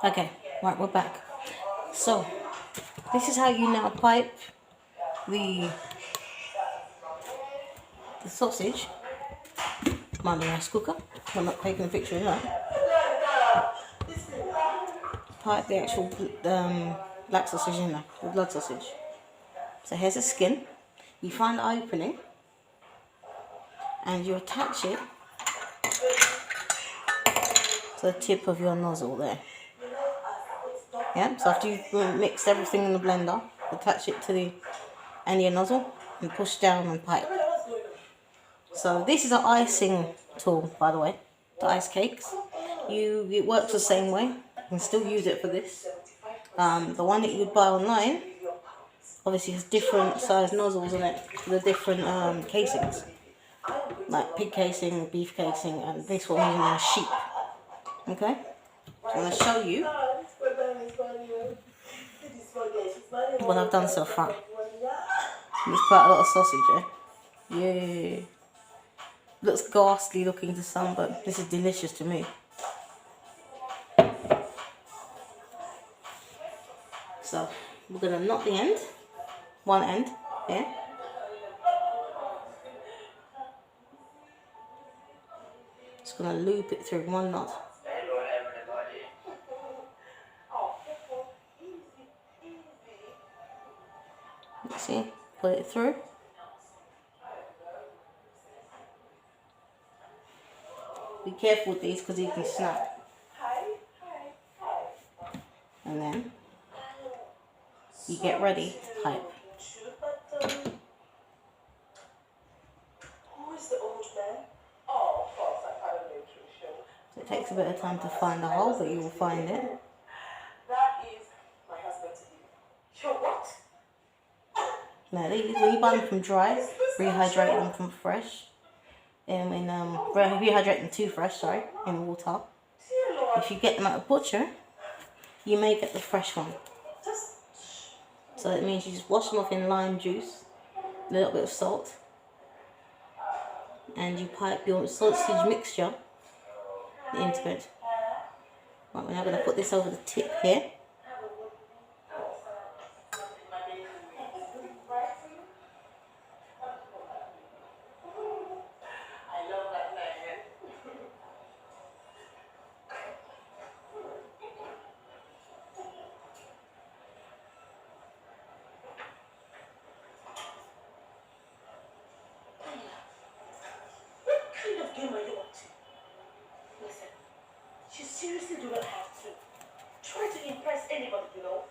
Okay, right, we're back. So, this is how you now pipe the sausage. Mind the rice cooker. I'm not taking a picture of that. Pipe the actual black sausage in there, the blood sausage. So here's the skin. You find the opening and you attach it to the tip of your nozzle there. Yeah, so after you've mixed everything in the blender, attach it to the end of your nozzle and push down and pipe. So this is an icing tool, by the way, to ice cakes. It works the same way. You can still use it for this. The one that you'd buy online obviously has different size nozzles in it for the different casings, like pig casing, beef casing, and this one using a sheep. Okay, so I'm going to show you what I've done so far. There's quite a lot of sausage, yeah. Looks ghastly looking to some, but this is delicious to me. So we're gonna knot the end, one end here. Just gonna loop it through one knot. You see, put it through. Be careful with these because you can snap. And then you get ready to pipe. So it takes a bit of time to find the hole, but you will find it. Now these, when you buy them from dry, rehydrate them from fresh. Rehydrate them too fresh, sorry, in water. If you get them at a butcher, you may get the fresh one. So it means you just wash them off in lime juice, a little bit of salt, and you pipe your sausage mixture into it. Right, we're now going to put this over the tip here. You seriously do not have to try to impress anybody, you know.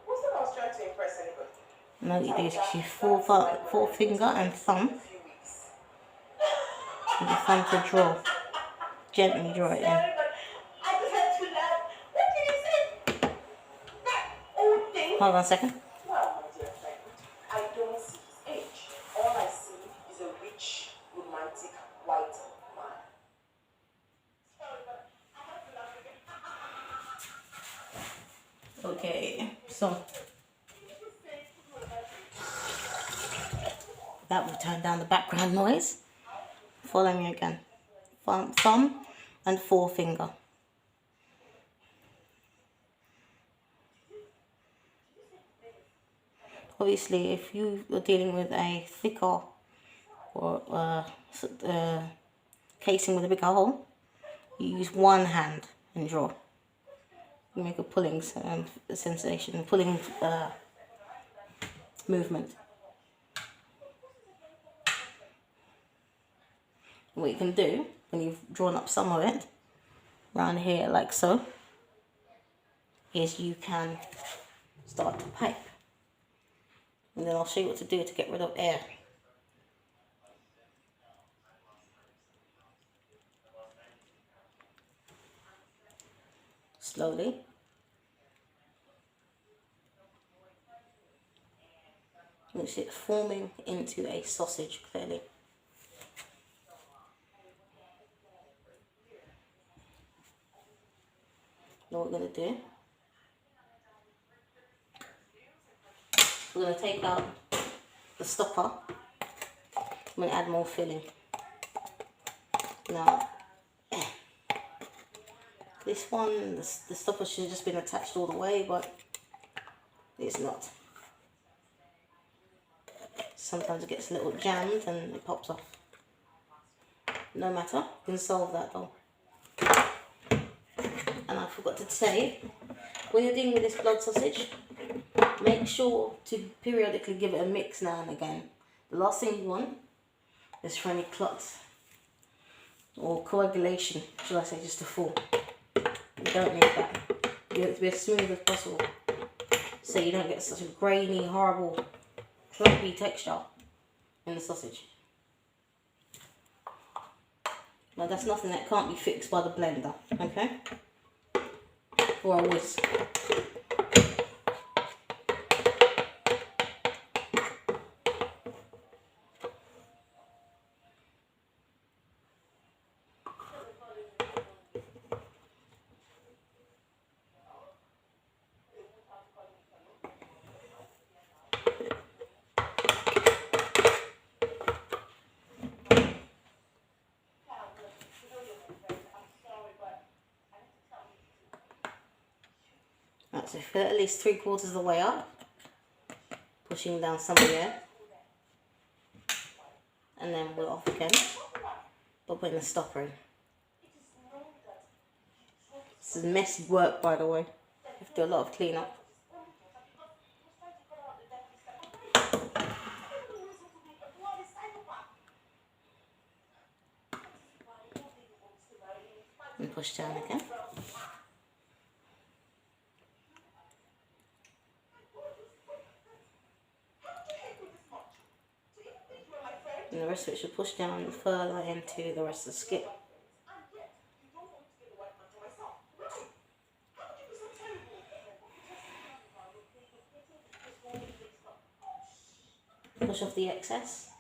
What's the I was trying to impress anybody? No, you do is your forefinger and thumb. And your thumb to draw. Gently draw it in. Hold on a second. Well, my dear friend, I don't see his age. All I see is a rich, romantic, white man. Okay, so that will turn down the background noise. Follow me again. Thumb and forefinger. Obviously, if you are dealing with a thicker or casing with a bigger hole, you use one hand and draw. You make a pulling sensation, pulling movement. What you can do when you've drawn up some of it around here like so is you can start to pipe, and then I'll show you what to do to get rid of air. Slowly. You see it forming into a sausage clearly. Now what we're going to do, we're going to take out the stopper. I'm going to add more filling. Now, This one, the stopper should have just been attached all the way, but it's not. Sometimes it gets a little jammed and it pops off. No matter, you can solve that though. And I forgot to say, when you're dealing with this blood sausage, make sure to periodically give it a mix now and again. The last thing you want is for any clots or coagulation, should I say, just to fall. You don't need that. You want it to be as smooth as possible, so you don't get such a grainy, horrible, clumpy texture in the sausage. Now that's nothing that can't be fixed by the blender, okay? Or a whisk. Right, so fill it at least 3/4 of the way up, pushing down some of the air, and then we're off again, but putting the stopper in. This is messy work, by the way. You have to do a lot of cleanup. And push down again. And the rest of it should push down further into the rest of the skip. Push off the excess.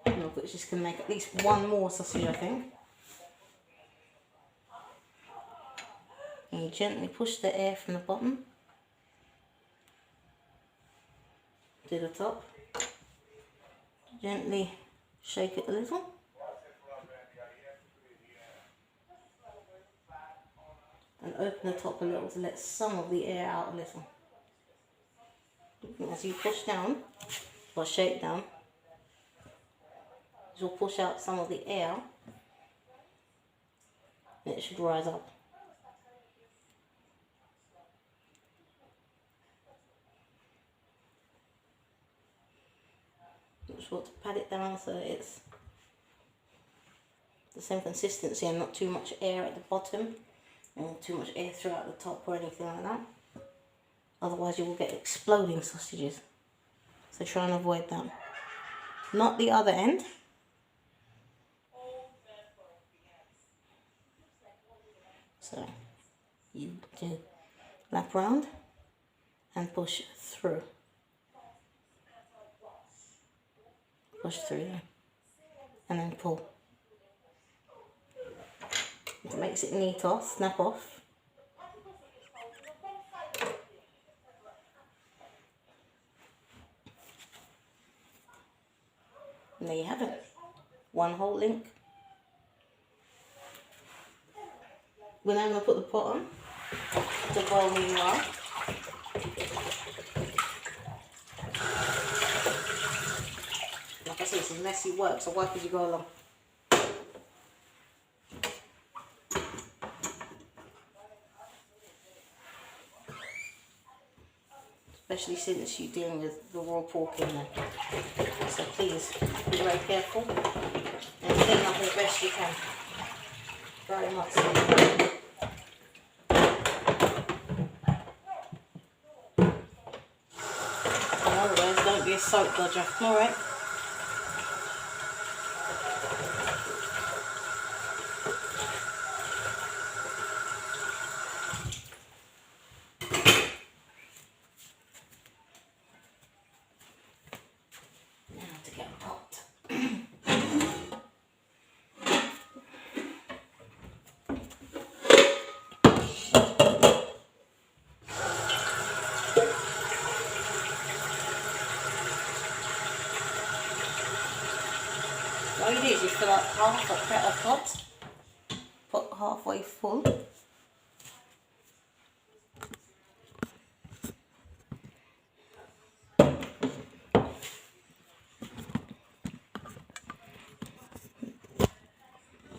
And we're just going to make at least one more sausage, I think. And you gently push the air from the bottom to the top. Gently shake it a little. And open the top a little to let some of the air out a little. As you push down, or shake down, you'll push out some of the air, and it should rise up. Just want to pat it down so it's the same consistency and not too much air at the bottom and too much air throughout the top or anything like that. Otherwise you will get exploding sausages. So try and avoid that. Not the other end. So you do lap round and push through. Push through there. And then pull. It makes it neat off, snap off. And there you have it. One whole link. We're now going to put the pot on to boil meanwhile. Like I said, this is messy work, so work as you go along. Especially since you're dealing with the raw pork in there. So please be very careful and clean up as best you can. Very much so. In other words, don't be a soap dodger, alright? All you do is you fill up half a kettle pot, put halfway full.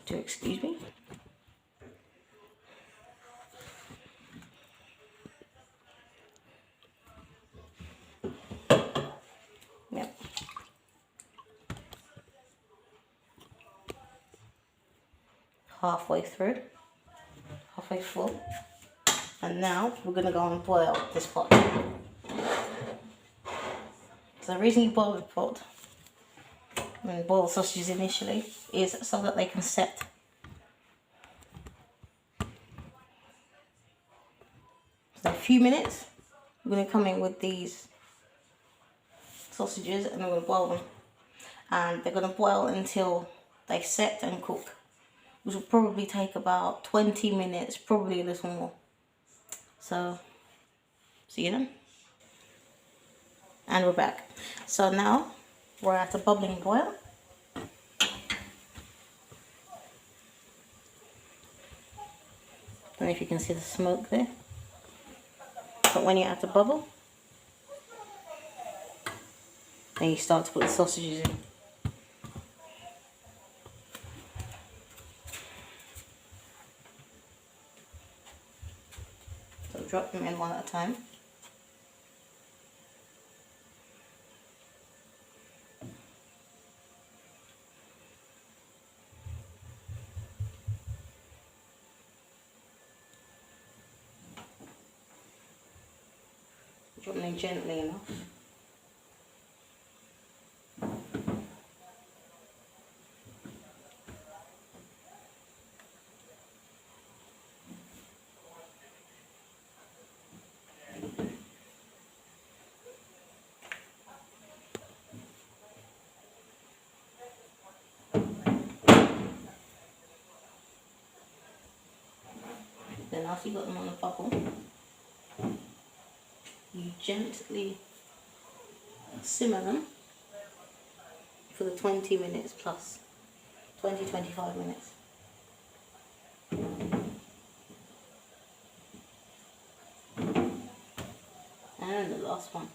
Excuse me. Yep. Halfway through, halfway full. And now we're going to go and boil this pot. So the reason you boil the pot and boil sausages initially is so that they can set. So in a few minutes, we're going to come in with these sausages and we're going to boil them. And they're going to boil until they set and cook, which will probably take about 20 minutes, probably a little more. So, see you then. And we're back. So now we're at a bubbling boil. Don't know if you can see the smoke there. But when you're at a bubble, then you start to put the sausages in. So drop them in one at a time. Drop them in gently enough. Then after you've got them on the bubble, you gently simmer them for the 20 minutes plus, 20-25 minutes. And the last one.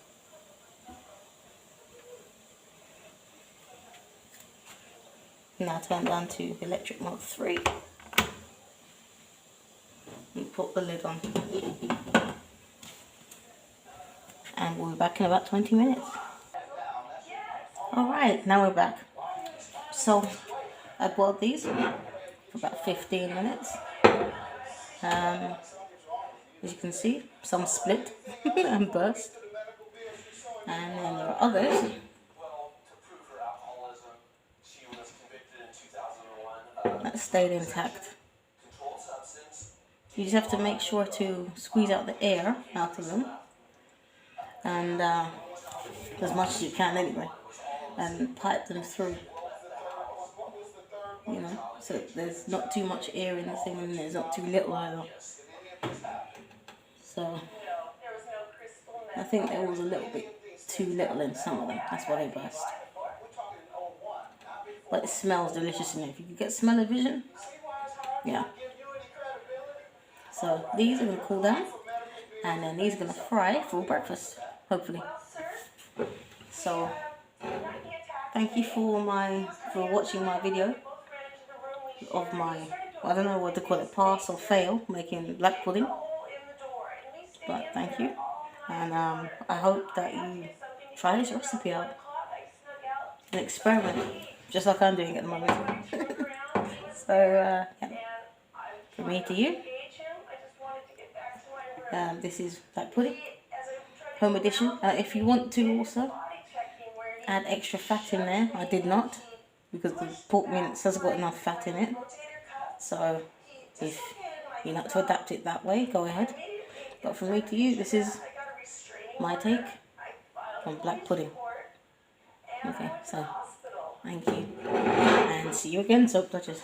Now turn down to electric mode 3 and put the lid on. And we'll be back in about 20 minutes. Alright, now we're back. So I boiled these for about 15 minutes. As you can see, some split and burst. And then there are others that stayed intact. You just have to make sure to squeeze out the air out of them, and as much as you can anyway, and pipe them through, you know, so there's not too much air in the thing and there's not too little either. So I think there was a little bit too little in some of them, that's why they burst. But it smells delicious in there. If you can get smell-o-vision, yeah. So these are going to cool down, and then these are going to fry for breakfast, hopefully. So thank you for watching my video of my, I don't know what to call it, pass or fail making black pudding. But thank you, and I hope that you try this recipe out and experiment, just like I'm doing at the moment. So yeah, from me to you. This is black pudding, home edition. If you want to also add extra fat in there, I did not, because the pork mince has got enough fat in it. So if you like to adapt it that way, go ahead. But from me to you, this is my take on black pudding. Okay, so thank you, and see you again, Soap Touchers.